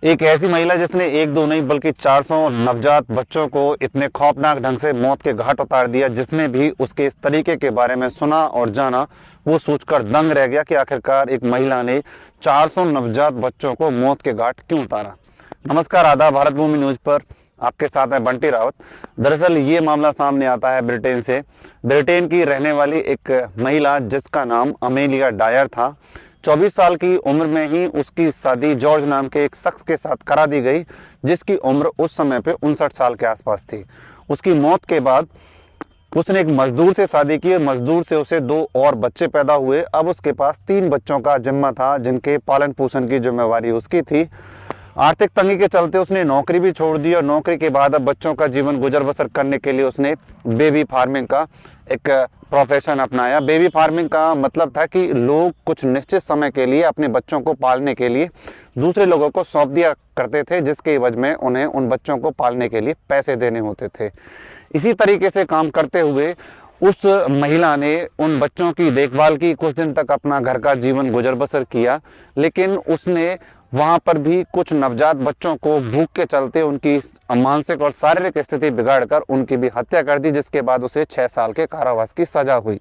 एक ऐसी महिला जिसने एक दो नहीं बल्कि 400 नवजात बच्चों को इतने खौफनाक ढंग से मौत के घाट उतार दिया। जिसने भी उसके इस तरीके के बारे में सुना और जाना वो सोचकर दंग रह गया कि आखिरकार एक महिला ने 400 नवजात बच्चों को मौत के घाट क्यों उतारा। नमस्कार, आदाब। भारत भूमि न्यूज पर आपके साथ है बंटी रावत। दरअसल ये मामला सामने आता है ब्रिटेन से। ब्रिटेन की रहने वाली एक महिला जिसका नाम अमेलिया डायर था। 24 साल की उम्र में ही उसकी शादी जॉर्ज नाम के एक शख्स के साथ करा दी गई, जिसकी उम्र उस समय पे 59 साल के आसपास थी। उसकी मौत के बाद उसने एक मजदूर से शादी की और मजदूर से उसे 2 और बच्चे पैदा हुए। अब उसके पास 3 बच्चों का जिम्मा था, जिनके पालन पोषण की जिम्मेवारी उसकी थी। आर्थिक तंगी के चलते उसने नौकरी भी छोड़ दी और नौकरी के बाद अब बच्चों का जीवन गुजर बसर करने के लिए उसने बेबी फार्मिंग का एक प्रोफेशन अपनाया। बेबी फार्मिंग का मतलब था कि लोग कुछ निश्चित समय के लिए अपने बच्चों को पालने के लिए दूसरे लोगों को सौंप दिया करते थे, जिसके एवज में उन्हें उन बच्चों को पालने के लिए पैसे देने होते थे। इसी तरीके से काम करते हुए उस महिला ने उन बच्चों की देखभाल की, कुछ दिन तक अपना घर का जीवन गुजर बसर किया। लेकिन उसने वहाँ पर भी कुछ नवजात बच्चों को भूख के चलते उनकी मानसिक और शारीरिक स्थिति बिगाड़कर उनकी भी हत्या कर दी, जिसके बाद उसे 6 साल के कारावास की सजा हुई।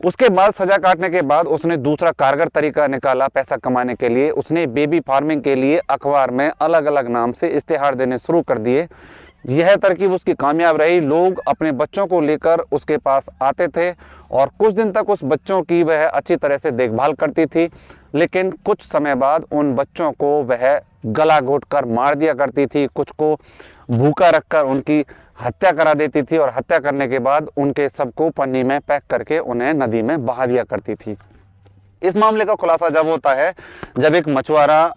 उसके बाद सजा काटने के बाद उसने दूसरा कारगर तरीका निकाला पैसा कमाने के लिए। उसने बेबी फार्मिंग के लिए अखबार में अलग अलग नाम से इश्तिहार देने शुरू कर दिए। यह तरकीब उसकी कामयाब रही। लोग अपने बच्चों को लेकर उसके पास आते थे और कुछ दिन तक उस बच्चों की वह अच्छी तरह से देखभाल करती थी। लेकिन कुछ समय बाद उन बच्चों को वह गला घोंटकर मार दिया करती थी, कुछ को भूखा रखकर उनकी हत्या करा देती थी और हत्या करने के बाद उनके सबको पन्नी में पैक करके उन्हें नदी में बहा दिया करती थी। इस मामले का खुलासा जब होता है जब एक मछुआरा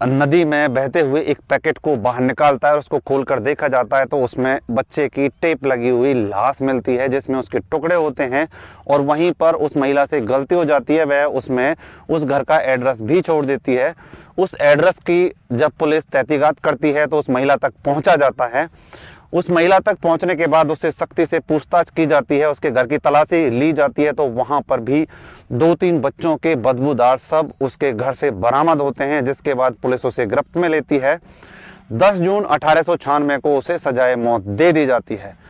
नदी में बहते हुए एक पैकेट को बाहर निकालता है और उसको खोलकर देखा जाता है तो उसमें बच्चे की टेप लगी हुई लाश मिलती है, जिसमें उसके टुकड़े होते हैं। और वहीं पर उस महिला से गलती हो जाती है, वह उसमें उस घर का एड्रेस भी छोड़ देती है। उस एड्रेस की जब पुलिस तहकीकात करती है तो उस महिला तक पहुंचा जाता है। उस महिला तक पहुंचने के बाद उससे सख्ती से पूछताछ की जाती है, उसके घर की तलाशी ली जाती है तो वहां पर भी 2-3 बच्चों के बदबूदार शव उसके घर से बरामद होते हैं, जिसके बाद पुलिस उसे गिरफ्त में लेती है। 10 जून 1896 को उसे सजाए मौत दे दी जाती है।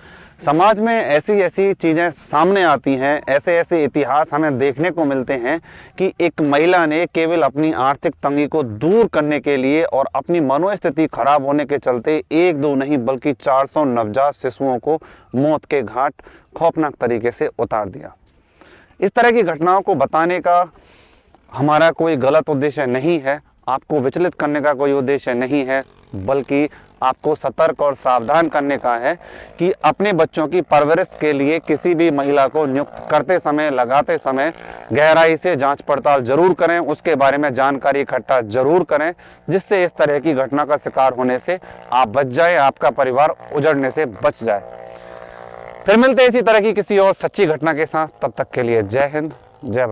समाज में ऐसी ऐसी चीज़ें सामने आती हैं, ऐसे ऐसे इतिहास हमें देखने को मिलते हैं कि एक महिला ने केवल अपनी आर्थिक तंगी को दूर करने के लिए और अपनी मनोस्थिति खराब होने के चलते 1-2 नहीं बल्कि 400 नवजात शिशुओं को मौत के घाट खौफनाक तरीके से उतार दिया। इस तरह की घटनाओं को बताने का हमारा कोई गलत उद्देश्य नहीं है, आपको विचलित करने का कोई उद्देश्य नहीं है, बल्कि आपको सतर्क और सावधान करने का है कि अपने बच्चों की परवरिश के लिए किसी भी महिला को नियुक्त करते समय, लगाते समय गहराई से जांच पड़ताल जरूर करें, उसके बारे में जानकारी इकट्ठा जरूर करें, जिससे इस तरह की घटना का शिकार होने से आप बच जाएं, आपका परिवार उजड़ने से बच जाए। फिर मिलते हैं इसी तरह की किसी और सच्ची घटना के साथ। तब तक के लिए जय हिंद, जय भारत।